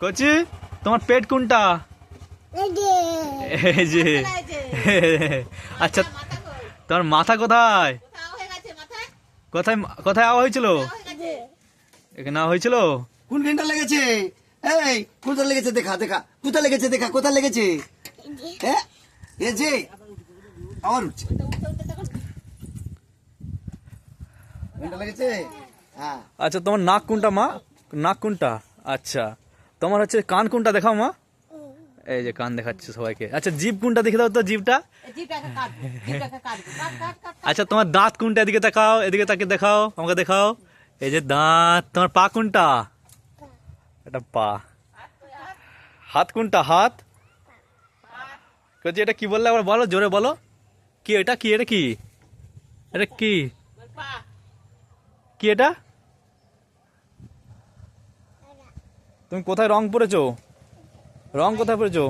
কচি তোমার পেট কোনটা? এই যে। আচ্ছা তোমার মাথা কোথায়? কোথায় কোথায় আওয়া হয়েছিল? এখানে আওয়া হয়েছিল। কোন ঘন্টা লেগেছে? এই কোথায় লেগেছে? দেখা দেখা কোথায় লেগেছে? দেখা কোথায় লেগেছে? হ্যাঁ এই যে আমার উঠছে ঘন্টা লেগেছে। হ্যাঁ আচ্ছা তোমার নাক কোনটা মা? নাক কোনটা? আচ্ছা তোমার হচ্ছে কান কোনটা দেখাও মা। এই যে কান দেখাচ্ছে সবাইকে। আচ্ছা জিভ কোনটা দেখে দাও তো, জিভটা। আচ্ছা তোমার দাঁত কোনটা? এদিকে তাকাও, এদিকে তাকে দেখাও, আমাকে দেখাও। এই যে দাঁত। তোমার পা কোনটা? এটা পা। হাত কোনটা? হাত। এটা কি বললে আবার বলো, জোরে বলো। কি এটা? কি এটা? কি এটা? কি কি এটা? তুমি কোথায় রং পরেছো? রং কোথায় পরেছো?